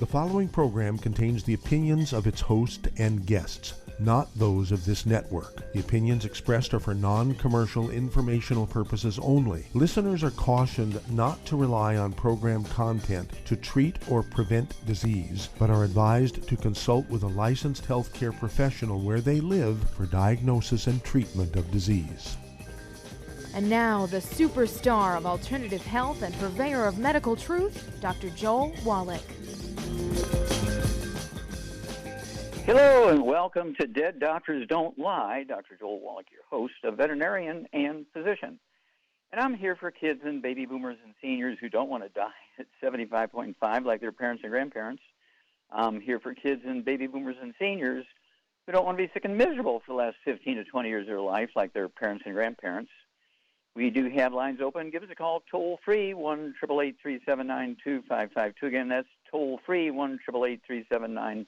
following program contains the opinions of its host and guests, not those of this network. The opinions expressed are for non-commercial informational purposes only. Listeners are cautioned not to rely on program content to treat or prevent disease, but are advised to consult with a licensed healthcare professional where they live for diagnosis and treatment of disease. And now, the superstar of alternative health and purveyor of medical truth, Dr. Joel Wallach. Hello and welcome to Dead Doctors Don't Lie. Dr. Joel Wallach, your host, a veterinarian and physician. And I'm here for kids and baby boomers and seniors who don't want to die at 75.5 like their parents and grandparents. I'm here for kids and baby boomers and seniors who don't want to be sick and miserable for the last 15 to 20 years of their life like their parents and grandparents. We do have lines open. Give us a call toll-free, 1-888-379-2552. Again, that's toll-free, 1-888-379-2552.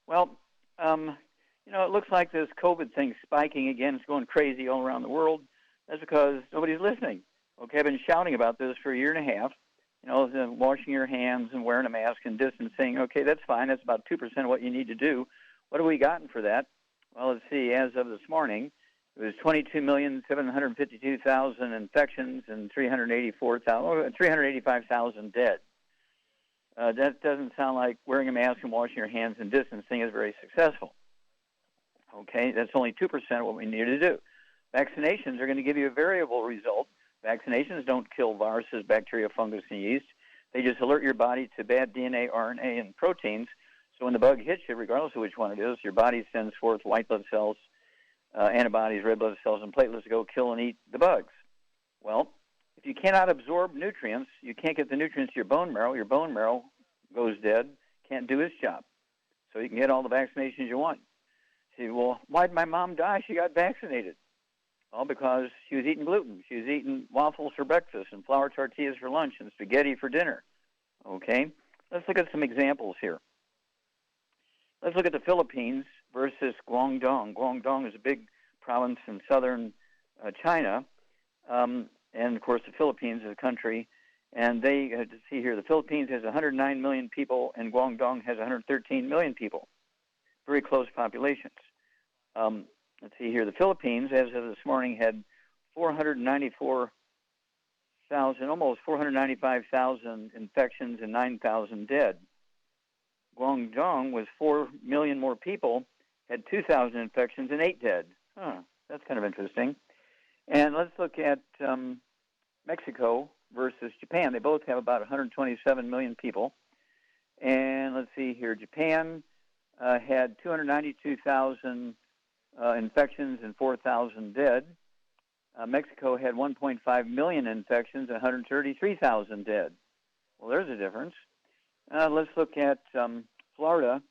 Well, it looks like this COVID thing's spiking again. It's going crazy all around the world. That's because nobody's listening. Okay, I've been shouting about this for a year and a half. Washing your hands and wearing a mask and distancing. Okay, that's fine. That's about 2% of what you need to do. What have we gotten for that? Well, let's see. As of this morning, it was 22,752,000 infections and 385,000 dead. That doesn't sound like wearing a mask and washing your hands and distancing is very successful. Okay, that's only 2% of what we need to do. Vaccinations are going to give you a variable result. Vaccinations don't kill viruses, bacteria, fungus, and yeast. They just alert your body to bad DNA, RNA, and proteins. So when the bug hits you, regardless of which one it is, your body sends forth white blood cells, antibodies, red blood cells, and platelets to go kill and eat the bugs. Well, if you cannot absorb nutrients, you can't get the nutrients to your bone marrow goes dead, can't do its job. So you can get all the vaccinations you want. You say, well, why did my mom die? She got vaccinated. Well, because she was eating gluten. She was eating waffles for breakfast and flour tortillas for lunch and spaghetti for dinner. Okay? Let's look at some examples here. Let's look at the Philippines versus Guangdong. Guangdong is a big province in southern China. And, of course, the Philippines is a country. And they, see here, the Philippines has 109 million people, and Guangdong has 113 million people. Very close populations. Let's see here, the Philippines, as of this morning, had 494,000, almost 495,000 infections and 9,000 dead. Guangdong was 4 million more people, had 2,000 infections and 8 dead. That's kind of interesting. And let's look at Mexico versus Japan. They both have about 127 million people. And let's see here, Japan had 292,000 infections and 4,000 dead. Mexico had 1.5 million infections and 133,000 dead. Well, there's a difference. Let's look at Florida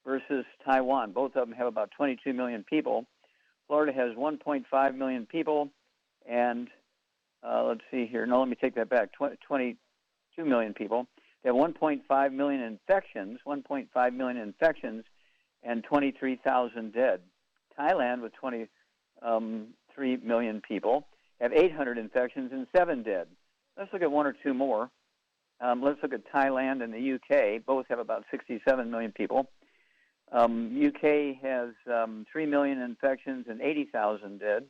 versus Taiwan. Both of them have about 22 million people. Florida has 1.5 million people, and let's see here. No, let me take that back. 22 million people. They have 1.5 million infections, and 23,000 dead. Thailand, with 23 million people, have 800 infections and 7 dead. Let's look at one or two more. Let's look at Thailand and the UK. Both have about 67 million people. UK has 3 million infections and 80,000 dead.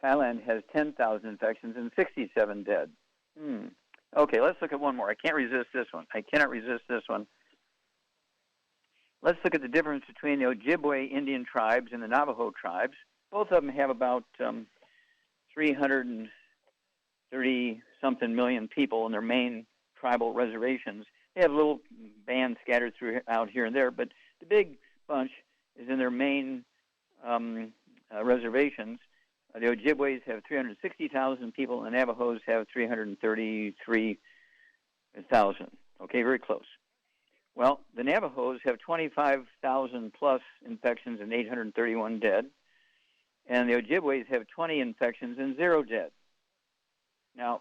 Thailand has 10,000 infections and 67 dead. Okay, let's look at one more. I can't resist this one. I cannot resist this one. Let's look at the difference between the Ojibwe Indian tribes and the Navajo tribes. Both of them have about 330-something million people in their main tribal reservations. They have little bands scattered throughout here and there, but the big bunch is in their main reservations. The Ojibways have 360,000 people, and the Navajos have 333,000. Okay, very close. Well, the Navajos have 25,000 plus infections and 831 dead, and the Ojibways have 20 infections and 0 dead. Now,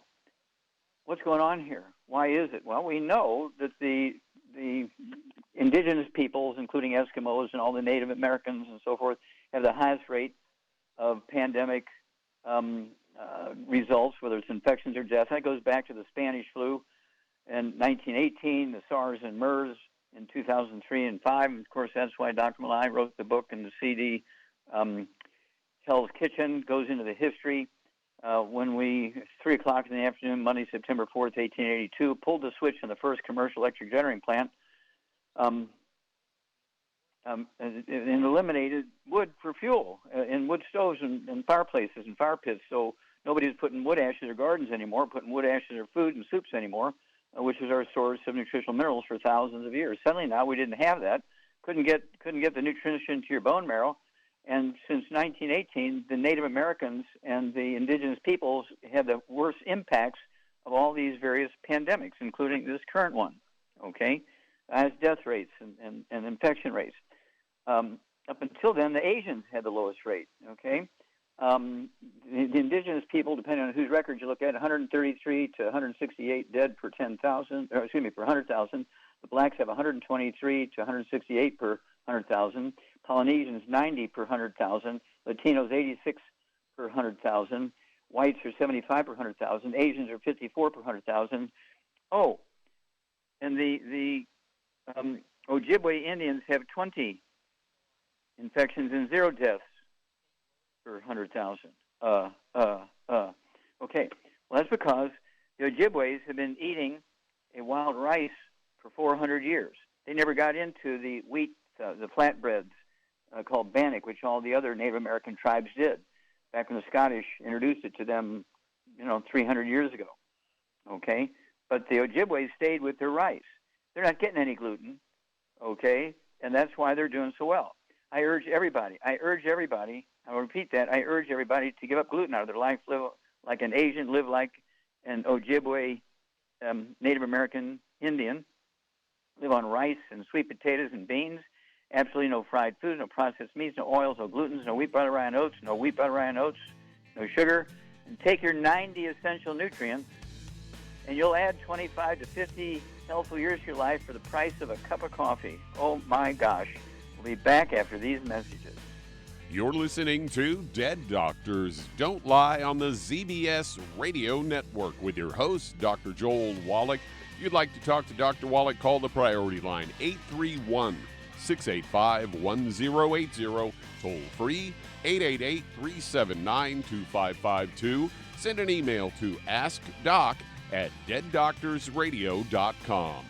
what's going on here? Why is it? Well, we know that the indigenous peoples, including Eskimos and all the Native Americans and so forth, have the highest rate of pandemic results, whether it's infections or death. That goes back to the Spanish flu. in 1918, the SARS and MERS in 2003 and 5. And of course, that's why Dr. Malai wrote the book and the CD, Hell's Kitchen, goes into the history. When we, 3 o'clock in the afternoon, Monday, September 4th, 1882, pulled the switch on the first commercial electric generating plant, and eliminated wood for fuel in wood stoves and fireplaces and fire pits. So nobody's putting wood ashes or gardens anymore, putting wood ashes or food and soups anymore, which was our source of nutritional minerals for thousands of years. Suddenly now we didn't have that. Couldn't get the nutrition to your bone marrow. And since 1918, the Native Americans and the indigenous peoples had the worst impacts of all these various pandemics, including this current one, okay, as death rates and infection rates. Up until then, the Asians had the lowest rate, okay? The indigenous people, depending on whose records you look at, 133 to 168 dead per 10,000, per 100,000. The blacks have 123 to 168 per 100,000. Polynesians 90 per 100,000. Latinos 86 per 100,000. Whites are 75 per 100,000. Asians are 54 per 100,000. Oh, and the Ojibwe Indians have 20 infections and 0 deaths per 100,000. Okay. Well, that's because the Ojibways have been eating a wild rice for 400 years. They never got into the wheat, the flatbreads called bannock, which all the other Native American tribes did back when the Scottish introduced it to them, 300 years ago. Okay? But the Ojibways stayed with their rice. They're not getting any gluten, okay? And that's why they're doing so well. I urge everybody, I'll repeat that, I urge everybody to give up gluten out of their life, live like an Asian, live like an Ojibwe Native American Indian, live on rice and sweet potatoes and beans, absolutely no fried food, no processed meats, no oils, no glutens, no wheat, butter, rye, and oats, no sugar, and take your 90 essential nutrients, and you'll add 25 to 50 healthful years to your life for the price of a cup of coffee. Oh, my gosh. We'll be back after these messages. You're listening to Dead Doctors Don't Lie on the ZBS Radio Network with your host, Dr. Joel Wallach. If you'd like to talk to Dr. Wallach, call the priority line, 831-685-1080, toll free, 888-379-2552. Send an email to askdoc@deaddoctorsradio.com.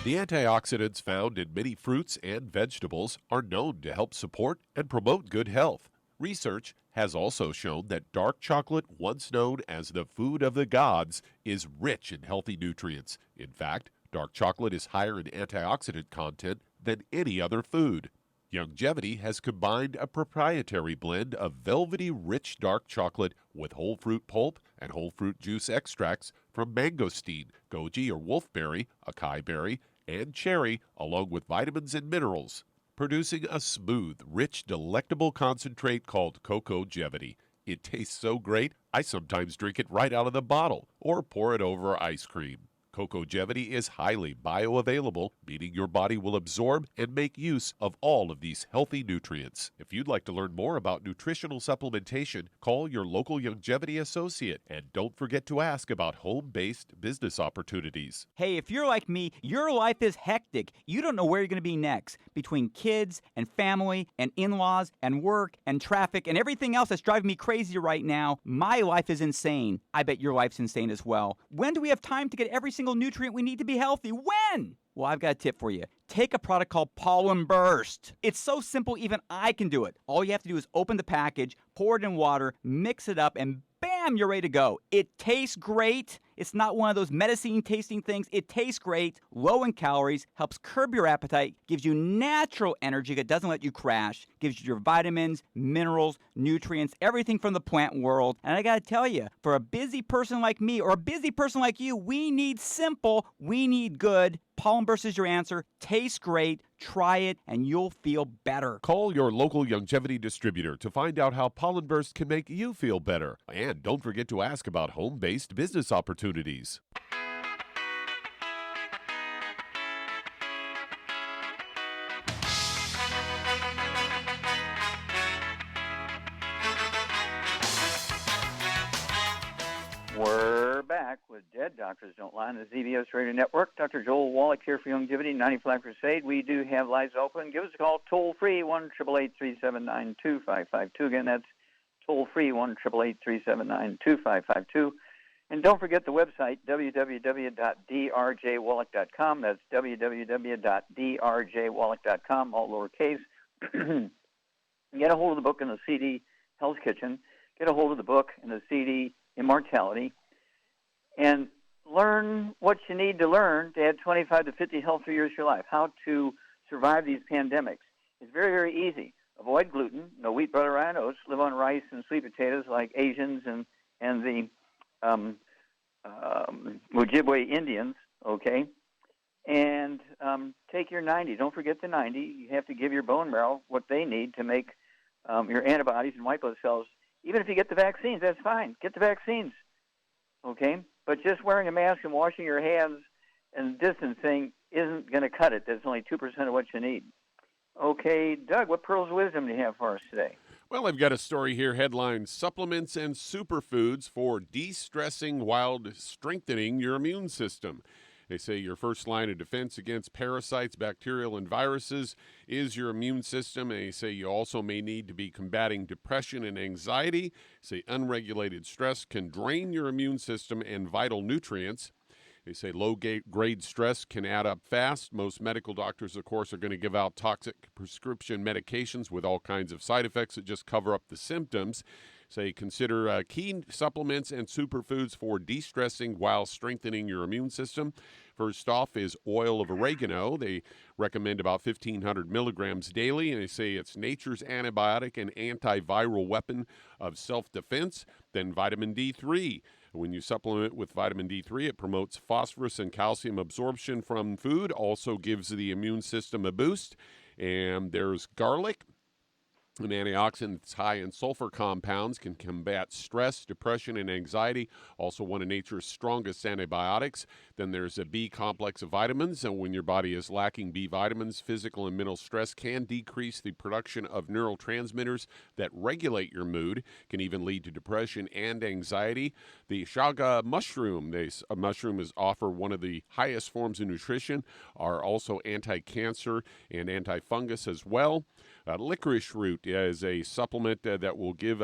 The antioxidants found in many fruits and vegetables are known to help support and promote good health. Research has also shown that dark chocolate, once known as the food of the gods, is rich in healthy nutrients. In fact, dark chocolate is higher in antioxidant content than any other food. Youngevity has combined a proprietary blend of velvety rich dark chocolate with whole fruit pulp and whole fruit juice extracts from mangosteen, goji or wolfberry, acai berry, and cherry, along with vitamins and minerals, producing a smooth, rich, delectable concentrate called Cocogevity. It tastes so great, I sometimes drink it right out of the bottle or pour it over ice cream. Cocogevity is highly bioavailable, meaning your body will absorb and make use of all of these healthy nutrients. If you'd like to learn more about nutritional supplementation, call your local Youngevity associate, and don't forget to ask about home-based business opportunities. Hey, if you're like me, your life is hectic. You don't know where you're going to be next. Between kids and family and in-laws and work and traffic and everything else that's driving me crazy right now, my life is insane. I bet your life's insane as well. When do we have time to get every single nutrient we need to be healthy? When? Well, I've got a tip for you. Take a product called Pollen Burst. It's so simple, even I can do it. All you have to do is open the package, pour it in water, mix it up, and bam, you're ready to go. It tastes great. It's not one of those medicine-tasting things. It tastes great, low in calories, helps curb your appetite, gives you natural energy that doesn't let you crash, gives you your vitamins, minerals, nutrients, everything from the plant world. And I got to tell you, for a busy person like me or a busy person like you, we need simple, we need good. Pollen Burst is your answer. Tastes great. Try it, and you'll feel better. Call your local Youngevity distributor to find out how Pollen Burst can make you feel better. And don't forget to ask about home-based business opportunities. We're back with Dead Doctors Don't Lie on the ZBS Radio Network. Dr. Joel Wallach here for Longevity 90 Flat Crusade. We do have lines open. Give us a call toll-free, 1-888-379-2552. Again, that's toll-free, 1-888-379-2552. And don't forget the website, www.drjwallach.com. That's www.drjwallach.com, all lowercase. Get a hold of the book and the CD, Hell's Kitchen. Get a hold of the book and the CD, Immortality, and learn what you need to learn to add 25 to 50 healthy years to your life, how to survive these pandemics. It's very, very easy. Avoid gluten, no wheat, butter, rye, and oats. Live on rice and sweet potatoes like Asians and the Ojibwe Indians, okay? And take your 90. Don't forget the 90. You have to give your bone marrow what they need to make your antibodies and white blood cells. Even if you get the vaccines, that's fine. Get the vaccines, okay? But just wearing a mask and washing your hands and distancing isn't going to cut it. That's only 2% of what you need. Okay, Doug, what pearls of wisdom do you have for us today? Well, I've got a story here, headline, Supplements and Superfoods for De-Stressing While Strengthening Your Immune System. They say your first line of defense against parasites, bacterial, and viruses is your immune system. And they say you also may need to be combating depression and anxiety. They say unregulated stress can drain your immune system and vital nutrients. They say low-grade stress can add up fast. Most medical doctors, of course, are going to give out toxic prescription medications with all kinds of side effects that just cover up the symptoms. Say consider key supplements and superfoods for de-stressing while strengthening your immune system. First off is oil of oregano. They recommend about 1,500 milligrams daily, and they say it's nature's antibiotic and antiviral weapon of self-defense. Then vitamin D3. When you supplement with vitamin D3, it promotes phosphorus and calcium absorption from food, also gives the immune system a boost. And there's garlic. An antioxidant that's high in sulfur compounds can combat stress, depression, and anxiety. Also one of nature's strongest antibiotics. Then there's a B complex of vitamins. And when your body is lacking B vitamins, physical and mental stress can decrease the production of neurotransmitters that regulate your mood, can even lead to depression and anxiety. The chaga mushroom, a mushroom offer one of the highest forms of nutrition, are also anti-cancer and anti-fungus as well. Licorice root is a supplement that will give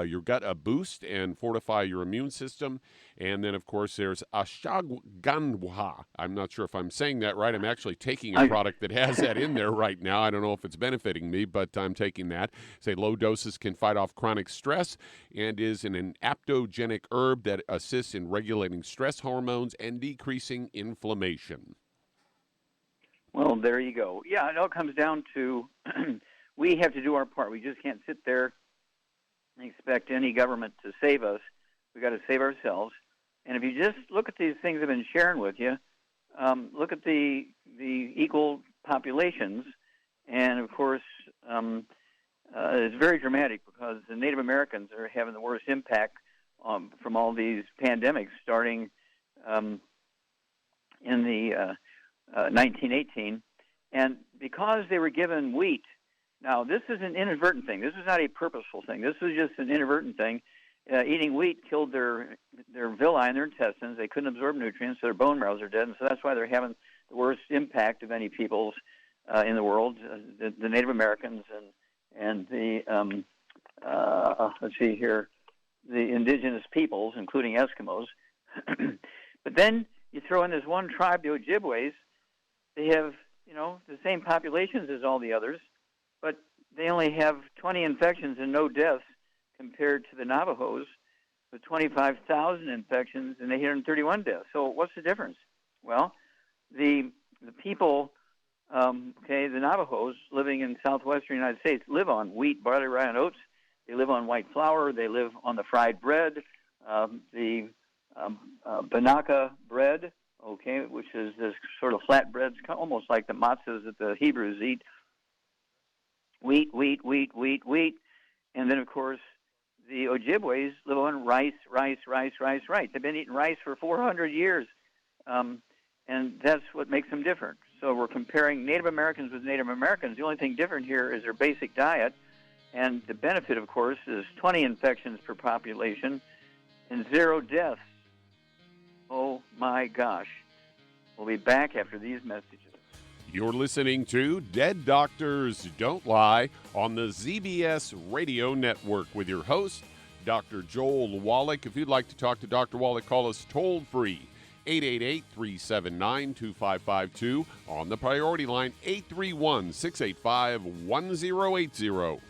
your gut a boost and fortify your immune system. And then, of course, there's ashwagandha. I'm not sure if I'm saying that right. I'm actually taking a product that has that in there right now. I don't know if it's benefiting me, but I'm taking that. Say low doses can fight off chronic stress and is an adaptogenic herb that assists in regulating stress hormones and decreasing inflammation. Well, there you go. Yeah, it all comes down to we have to do our part. We just can't sit there and expect any government to save us. We've got to save ourselves. And if you just look at these things I've been sharing with you, look at the equal populations, and of course, it's very dramatic because the Native Americans are having the worst impact from all these pandemics starting in the 1918. And because they were given wheat, now this is an inadvertent thing. This is not a purposeful thing. This is just an inadvertent thing. Eating wheat killed their villi and their intestines. They couldn't absorb nutrients, so their bone marrows are dead, and so that's why they're having the worst impact of any peoples in the world, the Native Americans and the, let's see here, the indigenous peoples, including Eskimos. But then you throw in this one tribe, the Ojibways. They have, the same populations as all the others, but they only have 20 infections and no deaths compared to the Navajos with 25,000 infections and 831 deaths. So what's the difference? Well, the people, the Navajos living in southwestern United States live on wheat, barley, rye, and oats. They live on white flour. They live on the fried bread, the Banaka bread, which is this sort of flat bread, almost like the matzahs that the Hebrews eat. Wheat. And then, of course, the Ojibways live on rice. They've been eating rice for 400 years, and that's what makes them different. So we're comparing Native Americans with Native Americans. The only thing different here is their basic diet, and the benefit, of course, is 20 infections per population and 0 deaths My gosh. We'll be back after these messages. You're listening to Dead Doctors Don't Lie on the ZBS Radio Network with your host, Dr. Joel Wallach. If you'd like to talk to Dr. Wallach, call us toll-free, 888-379-2552. On the priority line, 831-685-1080.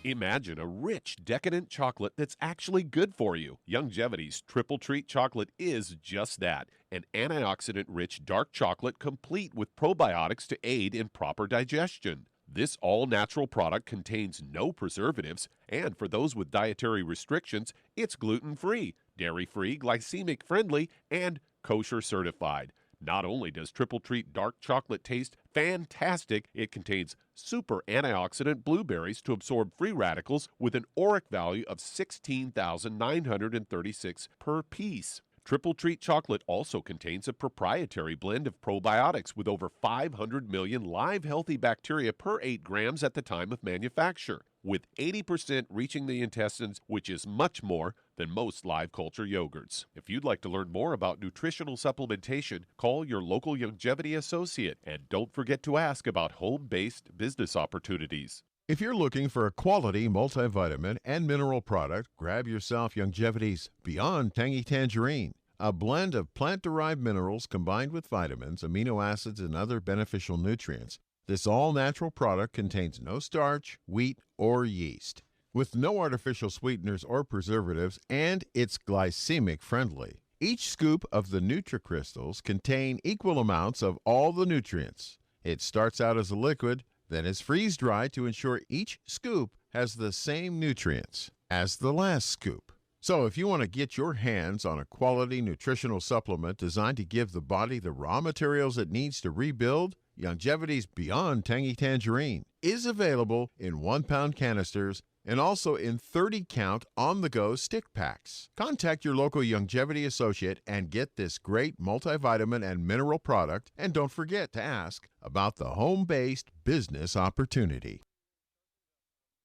Imagine a rich, decadent chocolate that's actually good for you. Youngevity's Triple Treat chocolate is just that, an antioxidant-rich dark chocolate complete with probiotics to aid in proper digestion. This all-natural product contains no preservatives, and for those with dietary restrictions, it's gluten-free, dairy-free, glycemic-friendly, and kosher certified. Not only does Triple Treat dark chocolate taste fantastic, it contains super antioxidant blueberries to absorb free radicals with an ORAC value of 16,936 per piece. Triple Treat chocolate also contains a proprietary blend of probiotics with over 500 million live healthy bacteria per 8 grams at the time of manufacture, with 80% reaching the intestines, which is much more than most live culture yogurts. If you'd like to learn more about nutritional supplementation, call your local Youngevity associate, and don't forget to ask about home-based business opportunities. If you're looking for a quality multivitamin and mineral product, grab yourself Youngevity's Beyond Tangy Tangerine, a blend of plant-derived minerals combined with vitamins, amino acids, and other beneficial nutrients. This all-natural product contains no starch, wheat, or yeast, with no artificial sweeteners or preservatives, and it's glycemic friendly. Each scoop of the NutriCrystals contain equal amounts of all the nutrients. It starts out as a liquid, then is freeze-dried to ensure each scoop has the same nutrients as the last scoop. So if you want to get your hands on a quality nutritional supplement designed to give the body the raw materials it needs to rebuild, Youngevity's Beyond Tangy Tangerine is available in 1-pound canisters and also in 30-count on-the-go stick packs. Contact your local Youngevity associate and get this great multivitamin and mineral product, and don't forget to ask about the home-based business opportunity.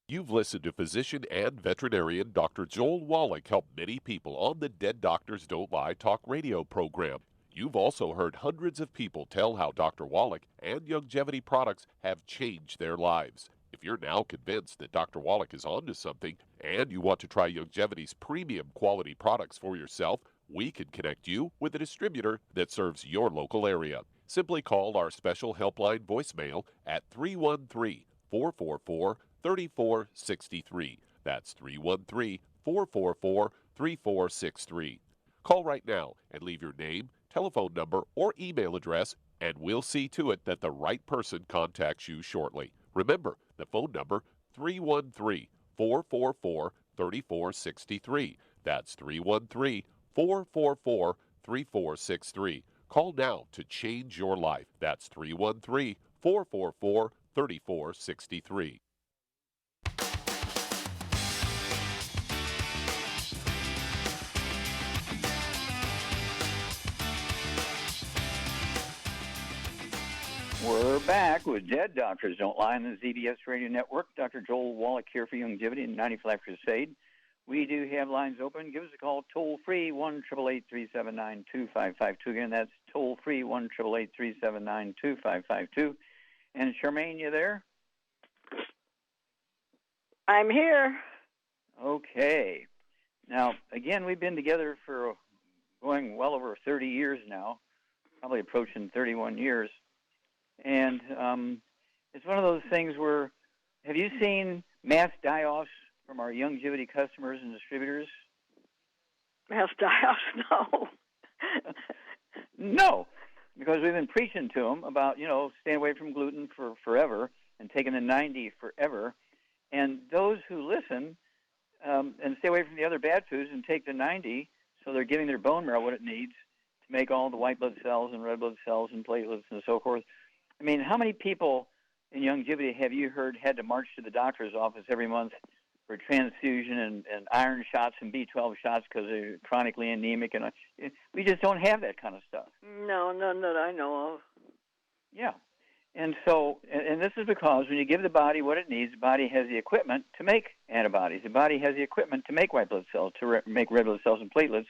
You've listened to physician and veterinarian Dr. Joel Wallach help many people on the Dead Doctors Don't Lie talk radio program. You've also heard hundreds of people tell how Dr. Wallach and Youngevity products have changed their lives. If you're now convinced that Dr. Wallach is onto something and you want to try Youngevity's premium quality products for yourself, we can connect you with a distributor that serves your local area. Simply call our special helpline voicemail at 313-444-3463. That's 313-444-3463. Call right now and leave your name, telephone number, or email address, and we'll see to it that the right person contacts you shortly. Remember, the phone number, 313-444-3463. That's 313-444-3463. Call now to change your life. That's 313-444-3463. We're back with Dead Doctors Don't Lie on the ZBS Radio Network. Dr. Joel Wallach here for Youngevity and 95 Crusade. We do have lines open. Give us a call toll-free, 1-888-379-2552. Again, that's toll-free, 1-888-379-2552. And Charmaine, you there? I'm here. Okay. Now, again, we've been together for going well over 30 years now, probably approaching 31 years. And it's one of those things where, have you seen mass die-offs from our Youngevity customers and distributors? Mass die-offs? No. No, because we've been preaching to them about, staying away from gluten for forever and taking the 90 forever. And those who listen and stay away from the other bad foods and take the 90, so they're giving their bone marrow what it needs to make all the white blood cells and red blood cells and platelets and so forth. I mean, how many people in longevity have you heard had to march to the doctor's office every month for transfusion and iron shots and B12 shots because they're chronically anemic? And we just don't have that kind of stuff. No, none that I know of. Yeah. And so, and this is because when you give the body what it needs, the body has the equipment to make antibodies. The body has the equipment to make white blood cells, to make red blood cells and platelets.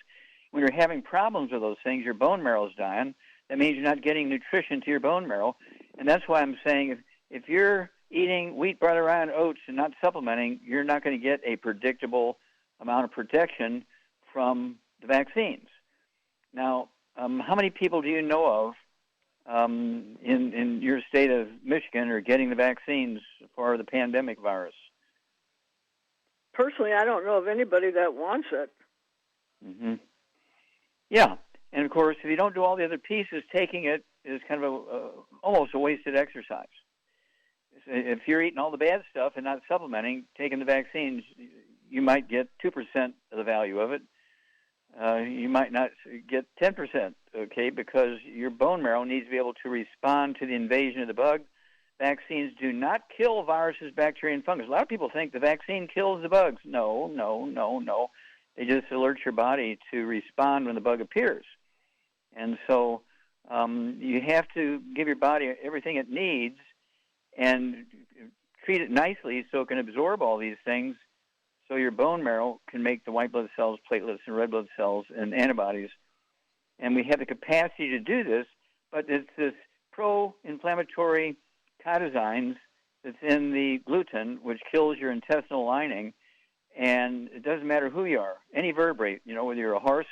When you're having problems with those things, your bone marrow is dying. That means you're not getting nutrition to your bone marrow. And that's why I'm saying if you're eating wheat, butter, rye, and oats and not supplementing, you're not going to get a predictable amount of protection from the vaccines. Now, how many people do you know of in your state of Michigan are getting the vaccines for the pandemic virus? Personally, I don't know of anybody that wants it. Mm-hmm. Yeah, and of course, if you don't do all the other pieces, taking it is kind of almost a wasted exercise. If you're eating all the bad stuff and not supplementing, taking the vaccines, you might get 2% of the value of it. You might not get 10%, okay, because your bone marrow needs to be able to respond to the invasion of the bug. Vaccines do not kill viruses, bacteria, and fungus. A lot of people think the vaccine kills the bugs. No. They just alert your body to respond when the bug appears. And so you have to give your body everything it needs and treat it nicely so it can absorb all these things, so your bone marrow can make the white blood cells, platelets, and red blood cells and antibodies. And we have the capacity to do this, but it's this pro-inflammatory cytosines that's in the gluten, which kills your intestinal lining. And it doesn't matter who you are, any vertebrate, whether you're a horse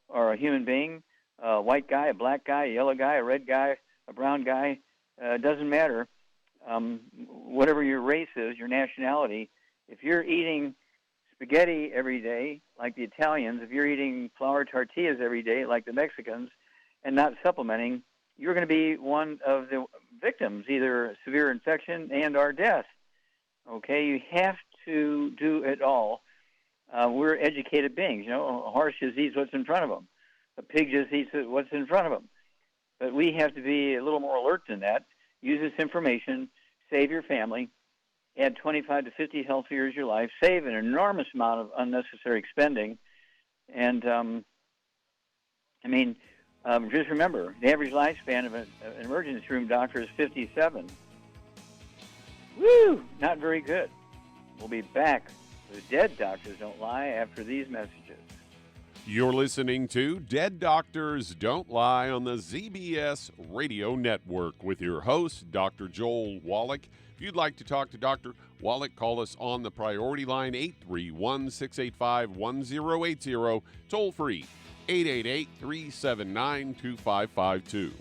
or a human being, a white guy, a black guy, a yellow guy, a red guy, a brown guy, it doesn't matter. Whatever your race is, your nationality, if you're eating spaghetti every day, like the Italians, if you're eating flour tortillas every day, like the Mexicans, and not supplementing, you're going to be one of the victims, either severe infection and or death. Okay, you have to do it all. We're educated beings. A horse just eats what's in front of him. A pig just eats what's in front of him. But we have to be a little more alert than that. Use this information, save your family, add 25 to 50 healthy years of your life, save an enormous amount of unnecessary spending. And, just remember, the average lifespan of an emergency room doctor is 57. Woo! Not very good. We'll be back with Dead Doctors Don't Lie after these messages. You're listening to Dead Doctors Don't Lie on the ZBS Radio Network with your host, Dr. Joel Wallach. If you'd like to talk to Dr. Wallach, call us on the priority line, 831-685-1080, toll free, 888-379-2552.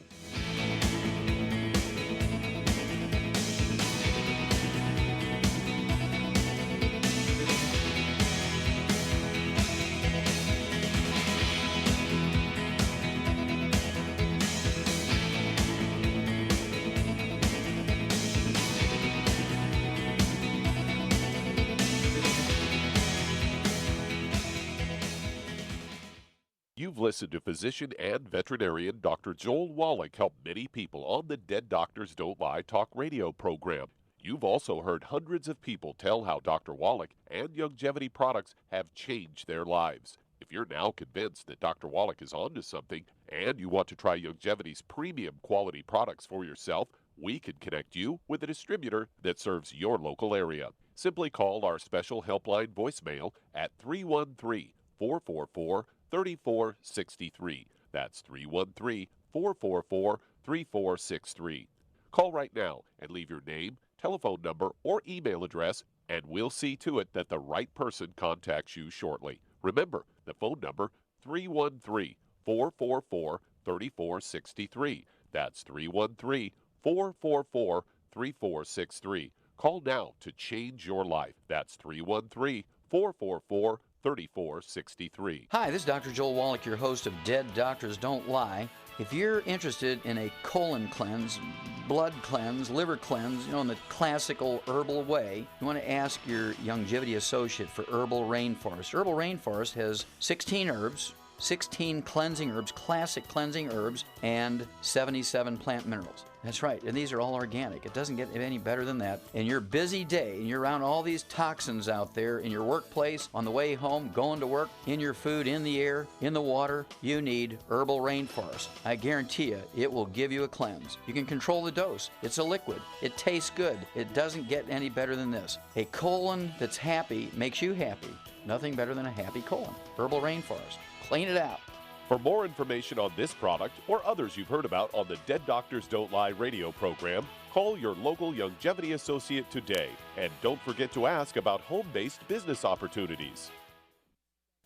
You've listened to physician and veterinarian Dr. Joel Wallach help many people on the Dead Doctors Don't Lie talk radio program. You've also heard hundreds of people tell how Dr. Wallach and Youngevity products have changed their lives. If you're now convinced that Dr. Wallach is onto something and you want to try Youngevity's premium quality products for yourself, we can connect you with a distributor that serves your local area. Simply call our special helpline voicemail at 313-444-3463. That's 313-444-3463. Call right now and leave your name, telephone number, or email address, and we'll see to it that the right person contacts you shortly. Remember, the phone number, 313-444-3463. That's 313-444-3463. Call now to change your life. That's 313-444-3463. Hi, this is Dr. Joel Wallach, your host of Dead Doctors Don't Lie. If you're interested in a colon cleanse, blood cleanse, liver cleanse, in the classical herbal way, you want to ask your Youngevity associate for Herbal Rainforest. Herbal Rainforest has 16 herbs, 16 cleansing herbs, classic cleansing herbs, and 77 plant minerals. That's right, and these are all organic. It doesn't get any better than that. In your busy day, and you're around all these toxins out there in your workplace, on the way home, going to work, in your food, in the air, in the water, you need Herbal Rainforest. I guarantee you, it will give you a cleanse. You can control the dose. It's a liquid. It tastes good. It doesn't get any better than this. A colon that's happy makes you happy. Nothing better than a happy colon. Herbal Rainforest. Clean it out. For more information on this product or others you've heard about on the Dead Doctors Don't Lie radio program, call your local Youngevity associate today. And don't forget to ask about home-based business opportunities.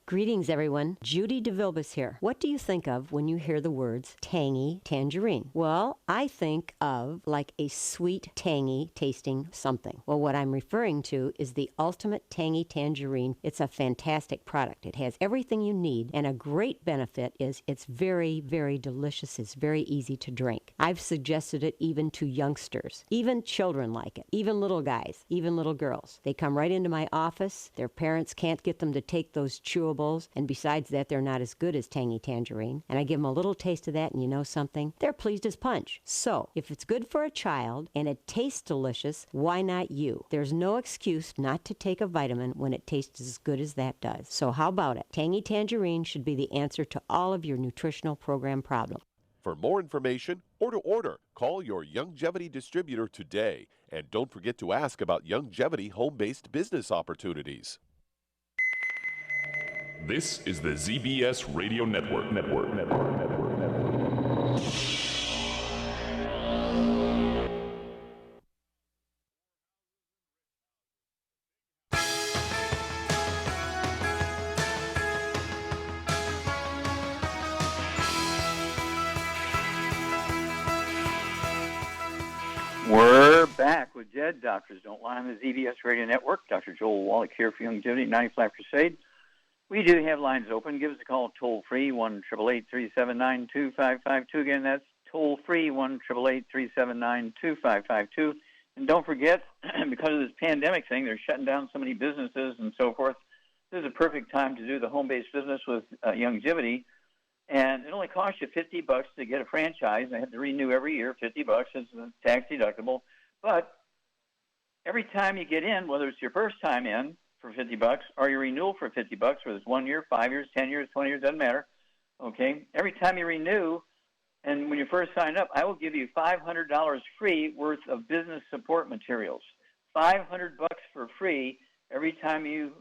Greetings, everyone. Judy DeVilbus here. What do you think of when you hear the words tangy tangerine? Well, I think of like a sweet, tangy tasting something. Well, what I'm referring to is the Ultimate Tangy Tangerine. It's a fantastic product. It has everything you need, and a great benefit is it's very, very delicious. It's very easy to drink. I've suggested it even to youngsters. Even children like it. Even little guys. Even little girls. They come right into my office. Their parents can't get them to take those chewables, and besides that, they're not as good as Tangy Tangerine. And I give them a little taste of that, and you know something? They're pleased as punch. So, if it's good for a child and it tastes delicious, why not you? There's no excuse not to take a vitamin when it tastes as good as that does. So how about it? Tangy Tangerine should be the answer to all of your nutritional program problems. For more information or to order, call your Youngevity distributor today. And don't forget to ask about Youngevity home-based business opportunities. This is the ZBS Radio Network. We're back with Dead Doctors Don't Lie on the ZBS Radio Network. Dr. Joel Wallach here for Youngevity 95 Crusade. We do have lines open. Give us a call toll-free, 1-888-379-2552. Again, that's toll-free, 1-888-379-2552. And don't forget, because of this pandemic thing, they're shutting down so many businesses and so forth. This is a perfect time to do the home-based business with Youngevity. And it only costs you $50 to get a franchise. They have to renew every year, $50. It's tax deductible. But every time you get in, whether it's your first time in, for $50, or your renewal for $50, whether it's 1 year, 5 years, 10 years, 20 years, doesn't matter. Okay? Every time you renew, and when you first sign up, I will give you $500 free worth of business support materials. $500 for free every time you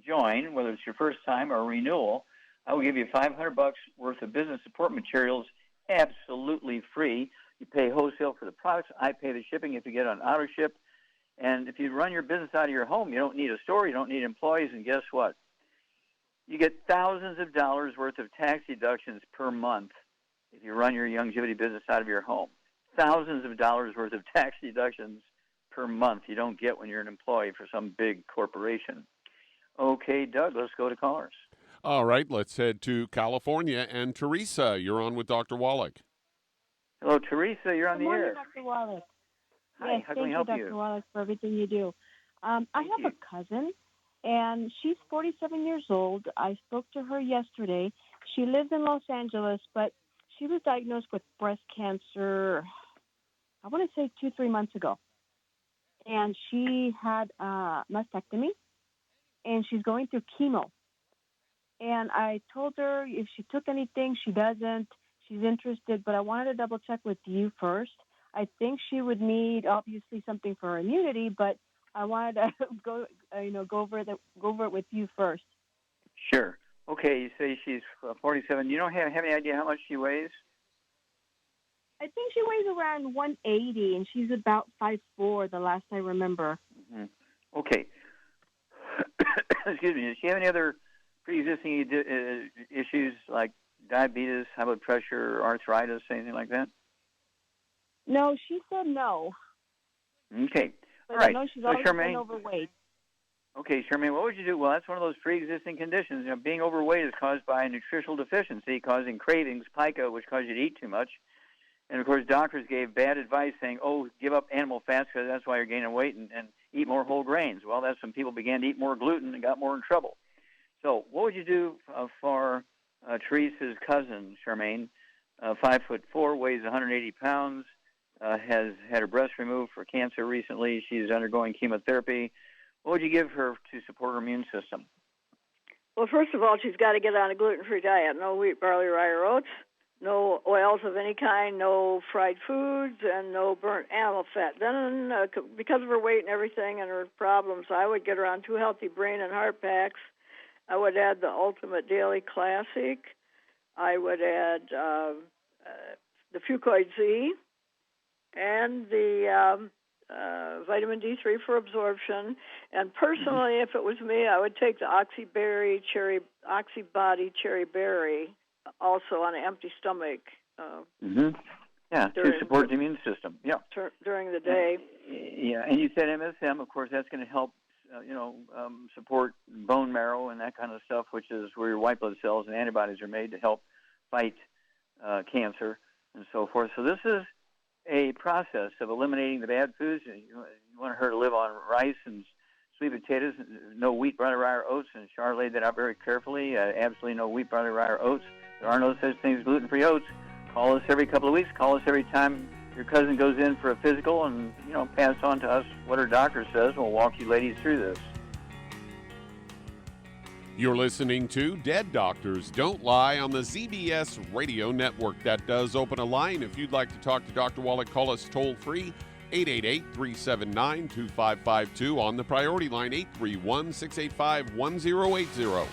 join, whether it's your first time or renewal. I will give you $500 worth of business support materials absolutely free. You pay wholesale for the products. I pay the shipping if you get on auto ship. And if you run your business out of your home, you don't need a store, you don't need employees, and guess what? You get thousands of dollars worth of tax deductions per month if you run your Youngevity business out of your home. Thousands of dollars worth of tax deductions per month you don't get when you're an employee for some big corporation. Okay, Doug, let's go to callers. All right, let's head to California. And Teresa, you're on with Dr. Wallach. Hello, Teresa, you're on the air. Dr. Wallach. Hi, yes, how can we help you? you? Dr. Wallach, for everything you do. I have a cousin, and she's 47 years old. I spoke to her yesterday. She lives in Los Angeles, but she was diagnosed with breast cancer, I want to say 2-3 months ago. And she had a mastectomy, and she's going through chemo. And I told her if she took anything, she doesn't. She's interested, but I wanted to double check with you first. I think she would need obviously something for her immunity, but I wanted to go over it with you first. Sure. Okay. You say she's 47. You don't have any idea how much she weighs? I think she weighs around 180, and she's about 5'4", the last I remember. Mm-hmm. Okay. Excuse me. Does she have any other pre-existing issues like diabetes, high blood pressure, arthritis, anything like that? No, she said no. Okay. But all right. I know she's so always Charmaine, been overweight. Okay, Charmaine, what would you do? Well, that's one of those pre-existing conditions. Being overweight is caused by a nutritional deficiency, causing cravings, pica, which causes you to eat too much. And, of course, doctors gave bad advice saying, give up animal fats because that's why you're gaining weight, and eat more whole grains. Well, that's when people began to eat more gluten and got more in trouble. So what would you do for Teresa's cousin, Charmaine? 5'4", weighs 180 pounds. has had her breast removed for cancer recently. She's undergoing chemotherapy. What would you give her to support her immune system? Well, first of all, she's got to get on a gluten-free diet. No wheat, barley, rye, or oats. No oils of any kind. No fried foods, and no burnt animal fat. Then, because of her weight and everything and her problems, I would get her on 2 healthy brain and heart packs. I would add the Ultimate Daily Classic. I would add the Fucoid Z and the vitamin D3 for absorption. And personally, if it was me, I would take the Oxybody Cherry Berry also on an empty stomach. Yeah, to support the immune system. Yeah, during the day. Yeah, and you said MSM. Of course, that's going to help. Support bone marrow and that kind of stuff, which is where your white blood cells and antibodies are made to help fight cancer and so forth. So this is a process of eliminating the bad foods. You want her to live on rice and sweet potatoes, no wheat, barley, rye, or oats, and Char laid that out very carefully. Absolutely no wheat, barley, rye, or oats. There are no such things as gluten-free oats. Call us every couple of weeks. Call us every time your cousin goes in for a physical, and pass on to us what her doctor says. We'll walk you ladies through this. You're listening to Dead Doctors Don't Lie on the ZBS Radio Network. That does open a line. If you'd like to talk to Dr. Wallach, call us toll-free, 888-379-2552. On the priority line, 831-685-1080.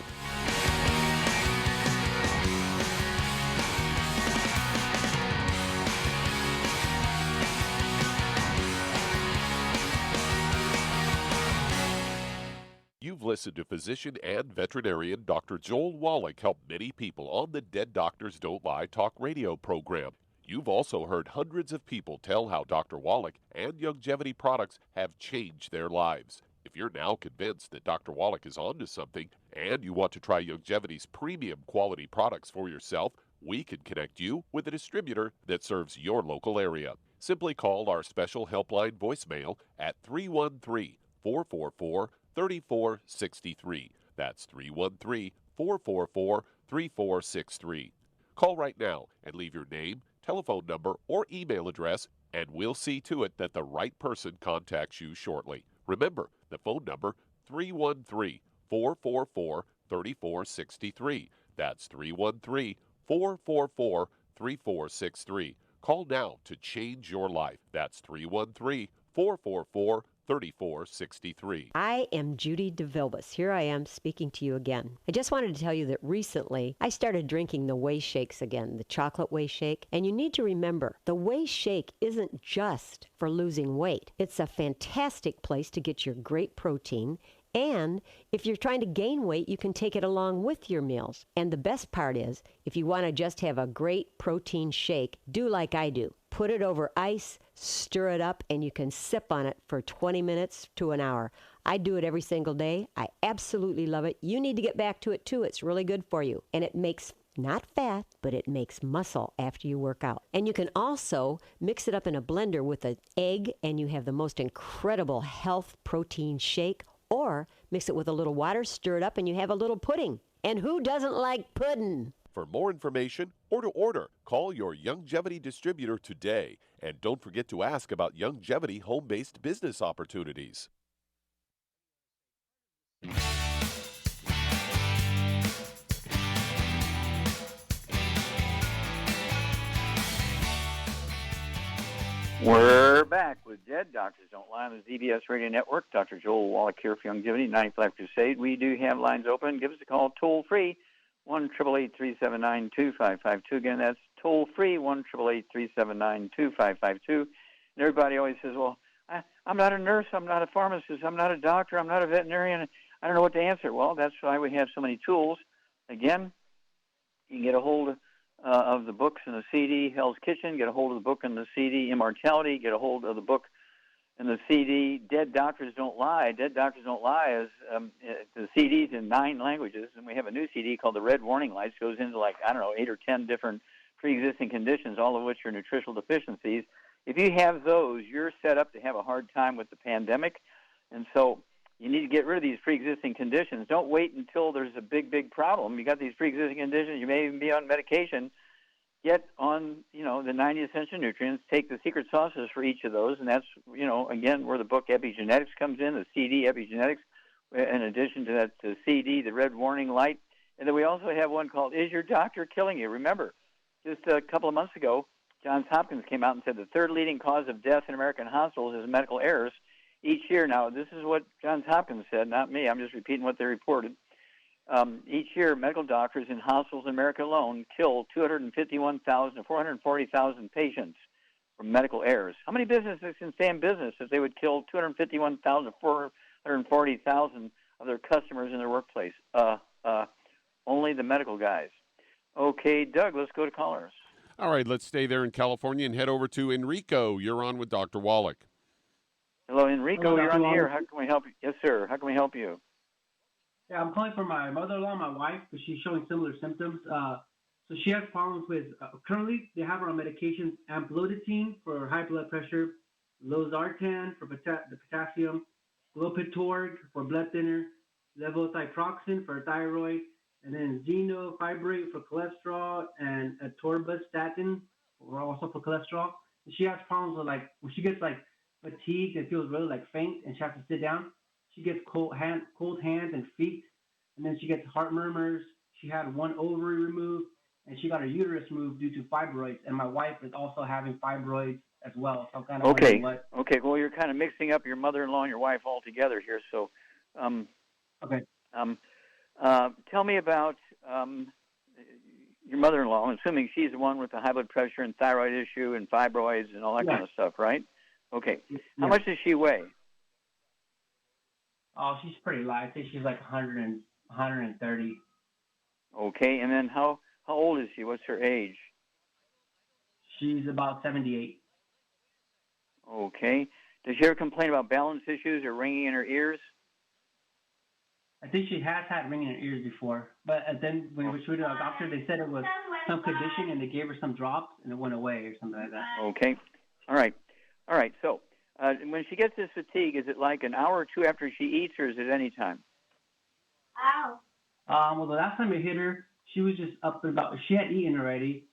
You've listened to physician and veterinarian Dr. Joel Wallach help many people on the Dead Doctors Don't Lie talk radio program. You've also heard hundreds of people tell how Dr. Wallach and Youngevity products have changed their lives. If you're now convinced that Dr. Wallach is onto something and you want to try Youngevity's premium quality products for yourself, we can connect you with a distributor that serves your local area. Simply call our special helpline voicemail at 313-444-3463. That's 313-444-3463. Call right now and leave your name, telephone number, or email address, and we'll see to it that the right person contacts you shortly. Remember, the phone number, 313-444-3463. That's 313-444-3463. Call now to change your life. That's 313-444-3463. 3463. I am Judy DeVilbus. Here I am speaking to you again. I just wanted to tell you that recently I started drinking the Whey Shakes again, the chocolate Whey Shake. And you need to remember, the Whey Shake isn't just for losing weight. It's a fantastic place to get your great protein. And if you're trying to gain weight, you can take it along with your meals. And the best part is, if you want to just have a great protein shake, do like I do. Put it over ice, stir it up, and you can sip on it for 20 minutes to an hour. I do it every single day. I absolutely love it. You need to get back to it too. It's really good for you. And it makes not fat, but it makes muscle after you work out. And you can also mix it up in a blender with an egg, and you have the most incredible health protein shake. Or mix it with a little water, stir it up, and you have a little pudding. And who doesn't like pudding? For more information or to order, call your Youngevity distributor today. And don't forget to ask about Youngevity home-based business opportunities. We're back with Dead Doctors Don't Lie on the ZBS Radio Network. Dr. Joel Wallach here for Youngevity, 95 Crusade. We do have lines open. Give us a call toll-free, 1-888-379-2552. Again, that's toll-free, 1-888-379-2552. And everybody always says, well, I'm not a nurse, I'm not a pharmacist, I'm not a doctor, I'm not a veterinarian, I don't know what to answer. Well, that's why we have so many tools. Again, you can get a hold of the books and the CD, Hell's Kitchen, get a hold of the book and the CD, Immortality, get a hold of the book and the CD, Dead Doctors Don't Lie. Dead Doctors Don't Lie is the CD's in 9 languages, and we have a new CD called The Red Warning Lights, goes into 8 or 10 different pre-existing conditions, all of which are nutritional deficiencies. If you have those, you're set up to have a hard time with the pandemic, and so you need to get rid of these pre-existing conditions. Don't wait until there's a big, big problem. You got these pre-existing conditions. You may even be on medication. get on, the 90 essential nutrients, take the secret sauces for each of those, and that's, again, where the book Epigenetics comes in, the CD Epigenetics, in addition to that, the CD, the red warning light. And then we also have one called Is Your Doctor Killing You? Remember, just a couple of months ago, Johns Hopkins came out and said the third leading cause of death in American hospitals is medical errors each year. Now, this is what Johns Hopkins said, not me. I'm just repeating what they reported. Each year, medical doctors in hospitals in America alone kill 251,000 to 440,000 patients from medical errors. How many businesses can stay in business if they would kill 251,000 to 440,000 of their customers in their workplace? Only the medical guys. Okay, Doug, let's go to callers. All right, let's stay there in California and head over to Enrico. You're on with Dr. Wallach. Hello, Enrico. Hello, you're on the air. Wallach. How can we help you? Yes, sir. How can we help you? Yeah, I'm calling for my mother-in-law, my wife, because she's showing similar symptoms. So she has problems with, currently they have her on medications, amlodipine for high blood pressure, losartan for the potassium, Glopitorg for blood thinner, levothyroxine for thyroid, and then zenofibrate for cholesterol, and atorvastatin also for cholesterol. And she has problems with, when she gets fatigued and feels really faint and she has to sit down, she gets cold hands and feet, and then she gets heart murmurs. She had one ovary removed, and she got her uterus removed due to fibroids. And my wife is also having fibroids as well. So I'm kind of Okay. wondering Okay. Well, you're kind of mixing up your mother-in-law and your wife all together here. So, okay. Tell me about your mother-in-law. I'm assuming she's the one with the high blood pressure and thyroid issue and fibroids and all that kind of stuff, right? Okay. How much does she weigh? Oh, she's pretty light. I think she's 130. Okay. And then how old is she? What's her age? She's about 78. Okay. Does she ever complain about balance issues or ringing in her ears? I think she has had ringing in her ears before, but then when we went to a doctor, they said it was some condition, and they gave her some drops, and it went away or something like that. Okay. All right. So when she gets this fatigue, is it like an hour or two after she eats, or is it any time? Well, the last time it hit her, she was just up and about. She had eaten already.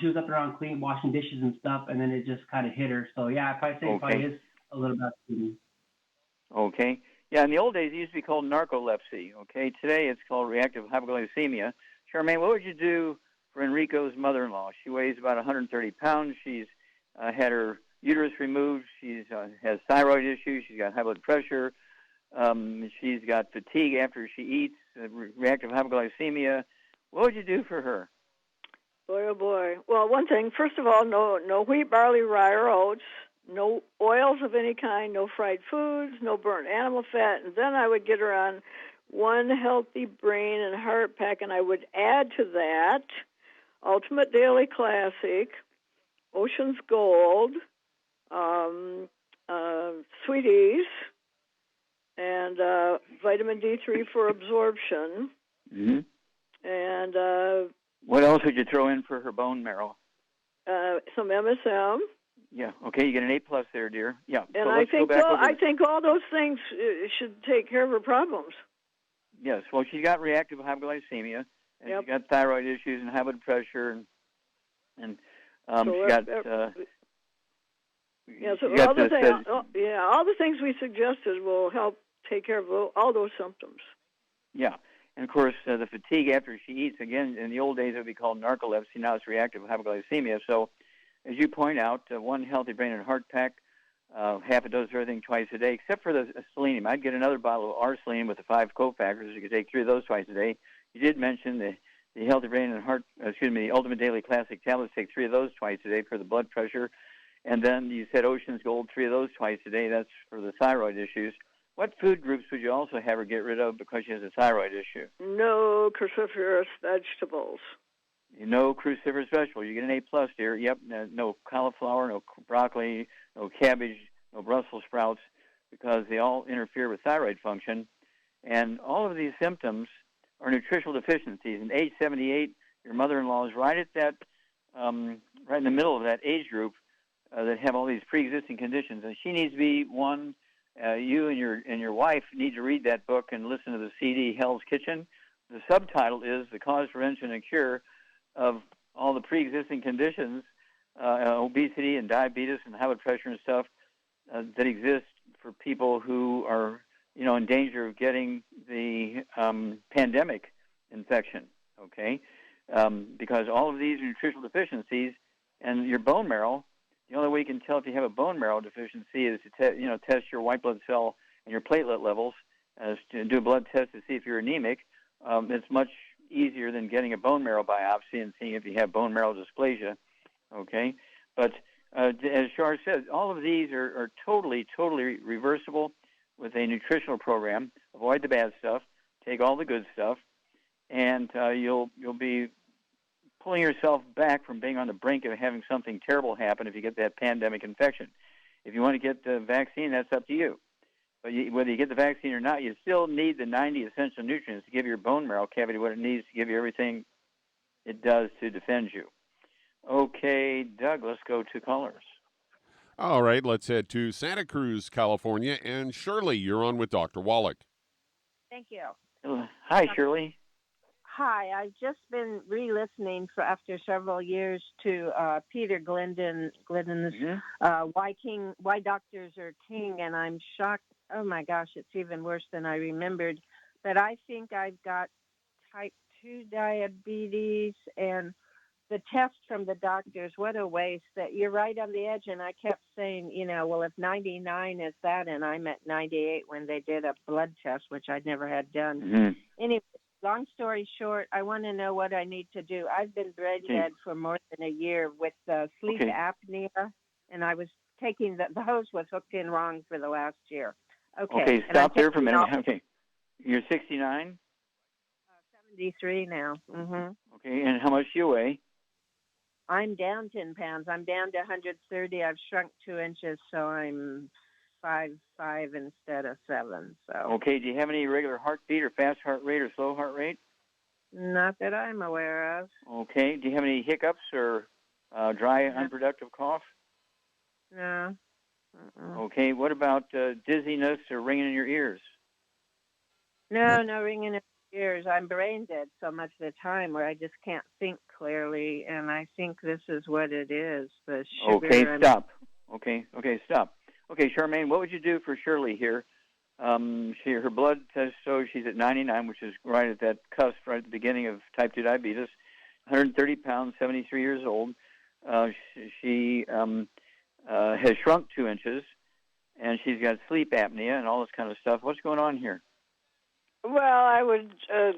She was up and around cleaning, washing dishes and stuff, and then it just kind of hit her. So, yeah, I'd probably say it probably is a little bit eating. Okay. Yeah, in the old days, it used to be called narcolepsy. Okay. Today, it's called reactive hypoglycemia. Charmaine, what would you do for Enrico's mother-in-law? She weighs about 130 pounds. She's had her uterus removed. She has thyroid issues. She's got high blood pressure. She's got fatigue after she eats, reactive hypoglycemia. What would you do for her? Boy, oh boy. Well, one thing, first of all, no wheat, barley, rye, or oats, no oils of any kind, no fried foods, no burnt animal fat, and then I would get her on one healthy brain and heart pack, and I would add to that Ultimate Daily Classic, Ocean's Gold, Sweeties, and vitamin D3 for absorption. Mm-hmm. And what else would you throw in for her bone marrow? some MSM. Yeah. Okay. You get an A+ there, dear. Yeah. And so I think all those things should take care of her problems. Yes. Well, she's got reactive hypoglycemia, and she's got thyroid issues and high blood pressure, and she's got. So all the things we suggested will help take care of all those symptoms. Yeah. And, of course, the fatigue after she eats, again, in the old days it would be called narcolepsy. Now it's reactive hypoglycemia. So, as you point out, one healthy brain and heart pack, half a dose of everything twice a day, except for the selenium. I'd get another bottle of R-selenium with the 5 cofactors. You could take 3 of those twice a day. You did mention the healthy brain and heart, the Ultimate Daily Classic tablets. Take 3 of those twice a day for the blood pressure. And then you said Ocean's Gold, 3 of those twice a day. That's for the thyroid issues. What food groups would you also have her get rid of because she has a thyroid issue? No cruciferous vegetables. No cruciferous vegetables. You get an A+, dear. Yep. No cauliflower, no broccoli, no cabbage, no Brussels sprouts, because they all interfere with thyroid function. And all of these symptoms are nutritional deficiencies. And age 78, your mother-in-law is right at that, right in the middle of that age group that have all these pre-existing conditions. And she needs to be one. You and your wife need to read that book and listen to the CD Hell's Kitchen. The subtitle is The Cause, Prevention, and Cure of all the pre-existing conditions, obesity and diabetes and high blood pressure and stuff that exist for people who are, in danger of getting the pandemic infection, okay? Because all of these are nutritional deficiencies, and your bone marrow, the only way you can tell if you have a bone marrow deficiency is to test your white blood cell and your platelet levels, to do a blood test to see if you're anemic. It's much easier than getting a bone marrow biopsy and seeing if you have bone marrow dysplasia, okay? But as Shar said, all of these are totally reversible with a nutritional program. Avoid the bad stuff, take all the good stuff, and you'll be pulling yourself back from being on the brink of having something terrible happen if you get that pandemic infection. If you want to get the vaccine, that's up to you. But whether you get the vaccine or not, you still need the 90 essential nutrients to give your bone marrow cavity what it needs to give you everything it does to defend you. Okay, Doug, let's go to callers. All right, let's head to Santa Cruz, California. And Shirley, you're on with Dr. Wallach. Thank you. Hi, Shirley. Hi, I've just been re-listening after several years to Peter Glenden's Why Doctors Are King, and I'm shocked. Oh my gosh, it's even worse than I remembered. But I think I've got type 2 diabetes, and the test from the doctors, what a waste. That you're right on the edge, and I kept saying, well, if 99 is that, and I'm at 98 when they did a blood test, which I'd never had done. Mm-hmm. Anyway, long story short, I want to know what I need to do. I've been brain dead for more than a year with sleep apnea, and I was taking the hose was hooked in wrong for the last year. Okay, stop there for a minute. Okay, you're 69? 73 now. Mm-hmm. Okay, and how much do you weigh? I'm down 10 pounds. I'm down to 130. I've shrunk 2 inches, so I'm 5'5" instead of 7. So. Okay. Do you have any irregular heartbeat or fast heart rate or slow heart rate? Not that I'm aware of. Okay. Do you have any hiccups or dry, unproductive cough? No. Okay. What about dizziness or ringing in your ears? No ringing in my ears. I'm brain dead so much of the time where I just can't think clearly, and I think this is what it is. The sugar. Okay, stop. Okay, stop. Okay, Charmaine, what would you do for Shirley here? Her blood test shows she's at 99, which is right at that cusp, right at the beginning of type 2 diabetes. 130 pounds, 73 years old. She has shrunk 2 inches, and she's got sleep apnea and all this kind of stuff. What's going on here? Well, I would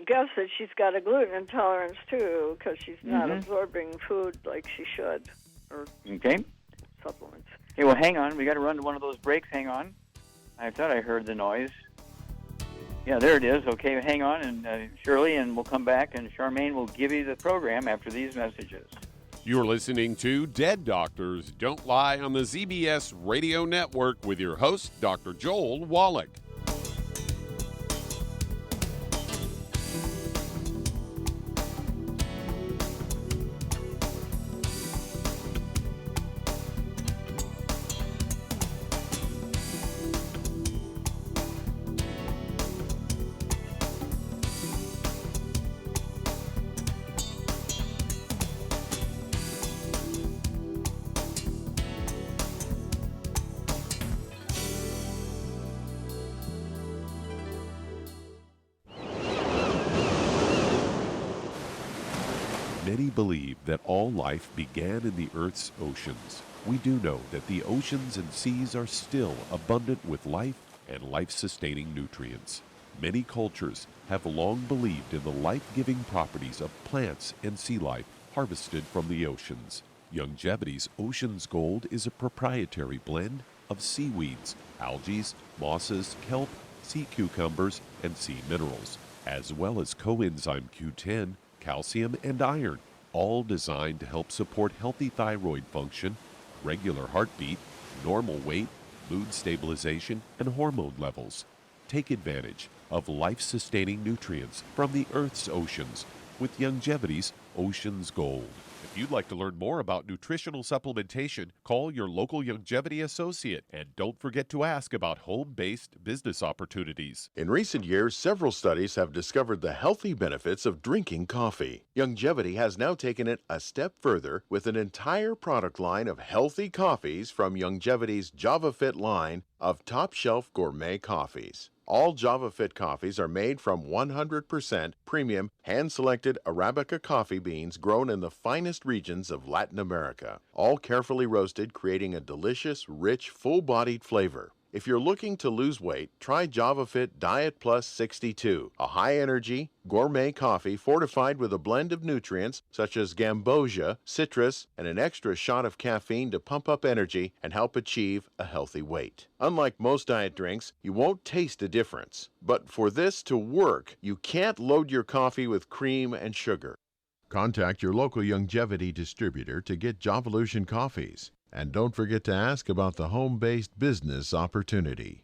guess that she's got a gluten intolerance, too, because she's not absorbing food like she should, or supplements. Okay, well, hang on. We got to run to one of those breaks. Hang on. I thought I heard the noise. Yeah, there it is. Okay, hang on, and Shirley, and we'll come back, and Charmaine will give you the program after these messages. You're listening to Dead Doctors Don't Lie on the ZBS Radio Network with your host, Dr. Joel Wallach. Many believe that all life began in the Earth's oceans. We do know that the oceans and seas are still abundant with life and life-sustaining nutrients. Many cultures have long believed in the life-giving properties of plants and sea life harvested from the oceans. Youngevity's Ocean's Gold is a proprietary blend of seaweeds, algae, mosses, kelp, sea cucumbers, and sea minerals, as well as coenzyme Q10, calcium, and iron, all designed to help support healthy thyroid function, regular heartbeat, normal weight, mood stabilization, and hormone levels. Take advantage of life-sustaining nutrients from the Earth's oceans with Youngevity's Ocean's Gold. If you'd like to learn more about nutritional supplementation, call your local Youngevity associate and don't forget to ask about home-based business opportunities. In recent years, several studies have discovered the healthy benefits of drinking coffee. Youngevity has now taken it a step further with an entire product line of healthy coffees from Youngevity's JavaFit line of top-shelf gourmet coffees. All JavaFit coffees are made from 100% premium, hand-selected Arabica coffee beans grown in the finest regions of Latin America, all carefully roasted, creating a delicious, rich, full-bodied flavor. If you're looking to lose weight, try JavaFit Diet Plus 62, a high-energy, gourmet coffee fortified with a blend of nutrients such as gambosia, citrus, and an extra shot of caffeine to pump up energy and help achieve a healthy weight. Unlike most diet drinks, you won't taste a difference. But for this to work, you can't load your coffee with cream and sugar. Contact your local Youngevity distributor to get Javalution coffees. And don't forget to ask about the home-based business opportunity.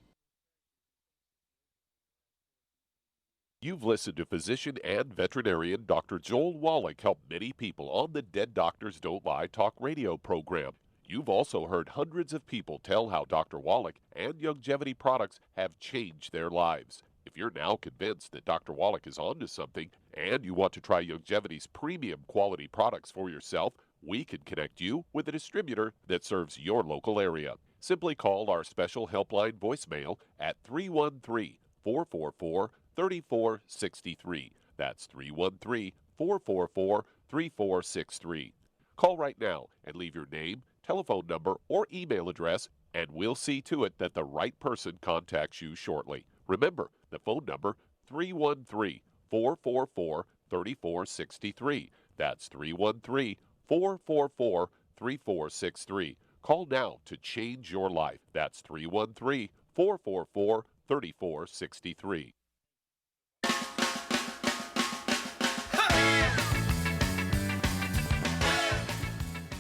You've listened to physician and veterinarian Dr. Joel Wallach help many people on the Dead Doctors Don't Lie talk radio program. You've also heard hundreds of people tell how Dr. Wallach and Youngevity products have changed their lives. If you're now convinced that Dr. Wallach is onto something and you want to try Youngevity's premium quality products for yourself, we can connect you with a distributor that serves your local area. Simply call our special helpline voicemail at 313-444-3463. That's 313-444-3463. Call right now and leave your name, telephone number, or email address, and we'll see to it that the right person contacts you shortly. Remember, the phone number, 313-444-3463. That's 313-444-3463. Call now to change your life. That's 313-444-3463.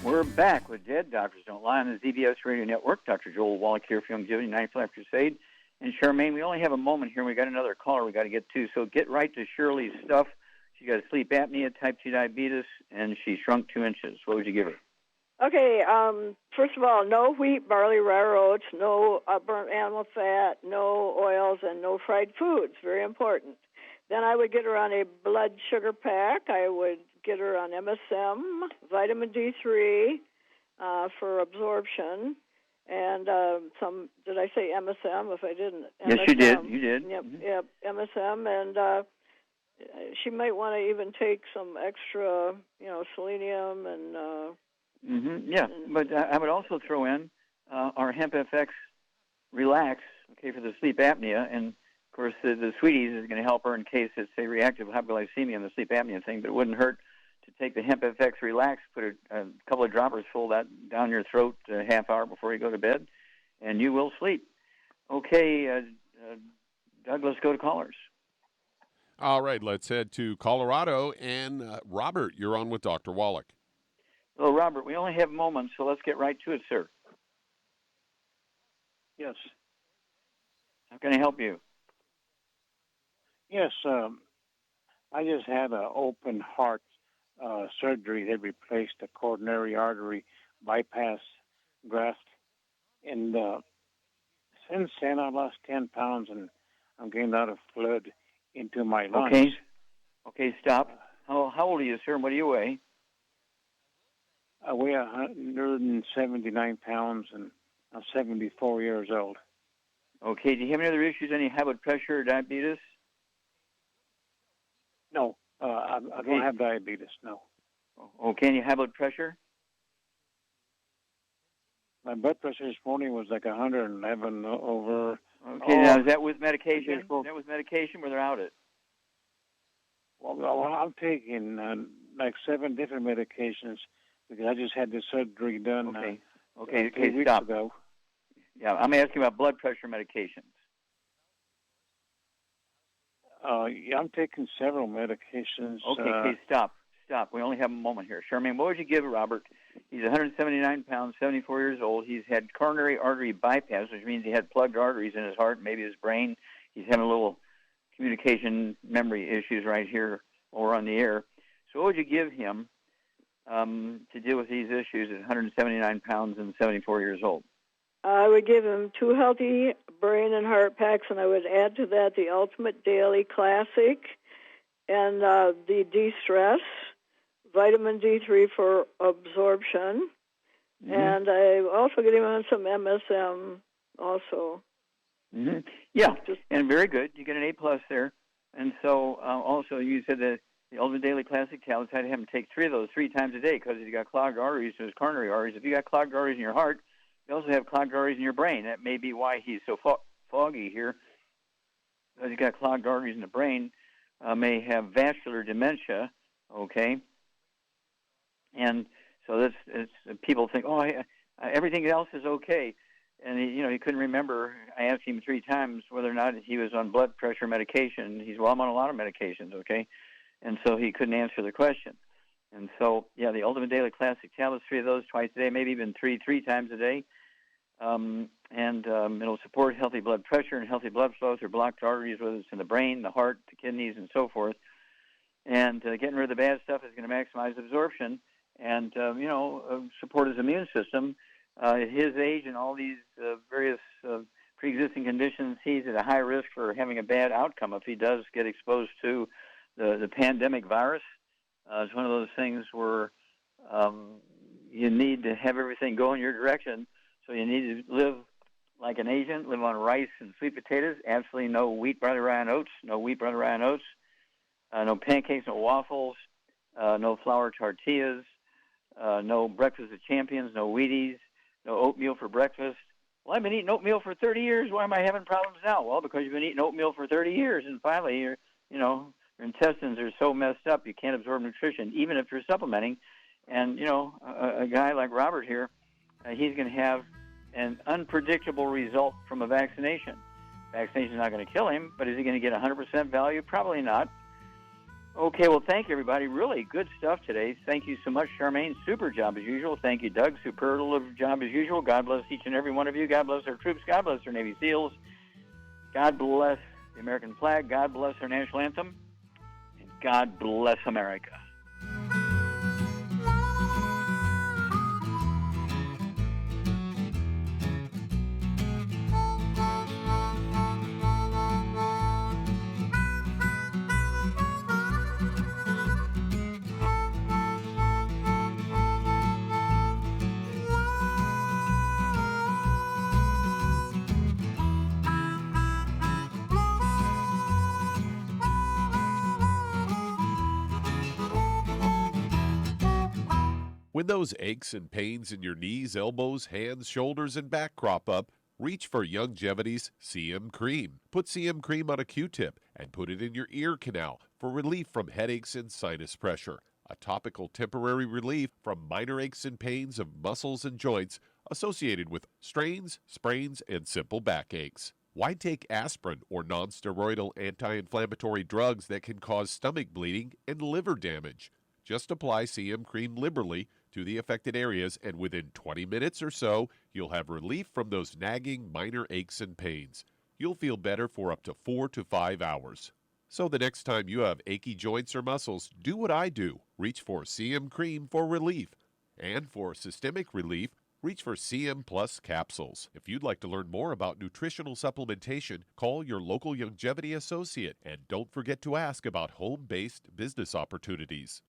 We're back with Dead Doctors Don't Lie on the ZBS Radio Network. Dr. Joel Wallach here for Youngevity 95 Crusade. And Charmaine, we only have a moment here. We got another caller we got to get to. So get right to Shirley's stuff. She got sleep apnea, type 2 diabetes, and she shrunk 2 inches. What would you give her? Okay, first of all, no wheat, barley, rye oats, no burnt animal fat, no oils, and no fried foods. Very important. Then I would get her on a blood sugar pack. I would get her on MSM, vitamin D3 for absorption, and did I say MSM? If I didn't. Yes, MSM. you did. You did. Yep, MSM, and she might want to even take some extra, selenium and... Yeah, but I would also throw in our Hemp FX Relax, okay, for the sleep apnea, and of course the Sweeties is going to help her in case it's a reactive hypoglycemia and the sleep apnea thing. But it wouldn't hurt to take the Hemp FX Relax, put a couple of droppers full of that down your throat a half hour before you go to bed, and you will sleep. Okay, Doug, let's go to callers. All right, let's head to Colorado, and Robert, you're on with Dr. Wallach. Well, Robert, we only have moments, so let's get right to it, sir. Yes. How can I help you? Yes, I just had an open heart surgery. They replaced a coronary artery bypass graft. And since then, I lost 10 pounds, and I'm getting a lot of fluid into my lungs. Okay, stop. How old are you, sir, and what do you weigh? I weigh 179 pounds, and I'm 74 years old. Okay, do you have any other issues, any high blood pressure or diabetes? No, I don't have diabetes, no. Okay, any high blood pressure? My blood pressure this morning was like 111 over... Okay, now is that with medication? Is that with medication or without it? Well, I'm taking like 7 different medications, because I just had this surgery done Okay, 3 weeks stop. ago. Yeah, I'm asking about blood pressure medications. Yeah, I'm taking several medications. Okay, stop. We only have a moment here. Charmaine, what would you give Robert? He's 179 pounds, 74 years old. He's had coronary artery bypass, which means he had plugged arteries in his heart, maybe his brain. He's having a little communication memory issues right here while we're on the air. So what would you give him to deal with these issues at 179 pounds and 74 years old? I would give him 2 healthy brain and heart packs, and I would add to that the Ultimate Daily Classic and the De-Stress, vitamin D3 for absorption, and I also get him on some MSM also. Yeah, and very good. You get an A+ there. And so also you said that the Ultimate Daily Classic tablets, I'd have him take 3 of those 3 times a day because he's got clogged arteries to his coronary arteries. If you got clogged arteries in your heart, you also have clogged arteries in your brain. That may be why he's so foggy here, because he's got clogged arteries in the brain, may have vascular dementia, okay? And so people think, everything else is okay. And he couldn't remember. I asked him 3 times whether or not he was on blood pressure medication. I'm on a lot of medications, okay? And so he couldn't answer the question. And so, the Ultimate Daily Classic tablets, 3 of those twice a day, maybe even 3 times a day. It'll support healthy blood pressure and healthy blood flow through blocked arteries, whether it's in the brain, the heart, the kidneys, and so forth. And getting rid of the bad stuff is going to maximize absorption and, support his immune system. At his age and all these various pre-existing conditions, he's at a high risk for having a bad outcome if he does get exposed to the pandemic virus. It's one of those things where you need to have everything go in your direction. So you need to live like an Asian, live on rice and sweet potatoes, absolutely no wheat, barley, rye, and oats, no pancakes, no waffles, no flour tortillas, no breakfast of champions, no Wheaties, no oatmeal for breakfast. Well, I've been eating oatmeal for 30 years. Why am I having problems now? Well, because you've been eating oatmeal for 30 years, and finally, your intestines are so messed up you can't absorb nutrition, even if you're supplementing. And, a guy like Robert here, he's going to have an unpredictable result from a vaccination. Vaccination's not going to kill him, but is he going to get 100% value? Probably not. Okay, well, thank you, everybody. Really good stuff today. Thank you so much, Charmaine. Super job as usual. Thank you, Doug. Superlative job as usual. God bless each and every one of you. God bless our troops. God bless our Navy SEALs. God bless the American flag. God bless our national anthem. And God bless America. When those aches and pains in your knees, elbows, hands, shoulders, and back crop up, reach for Youngevity's CM Cream. Put CM Cream on a Q-tip and put it in your ear canal for relief from headaches and sinus pressure. A topical temporary relief from minor aches and pains of muscles and joints associated with strains, sprains, and simple backaches. Why take aspirin or non-steroidal anti-inflammatory drugs that can cause stomach bleeding and liver damage? Just apply CM Cream liberally to the affected areas, and within 20 minutes or so, you'll have relief from those nagging minor aches and pains. You'll feel better for up to 4 to 5 hours. So the next time you have achy joints or muscles, do what I do. Reach for CM Cream for relief. And for systemic relief, reach for CM Plus capsules. If you'd like to learn more about nutritional supplementation, call your local Youngevity associate, and don't forget to ask about home-based business opportunities.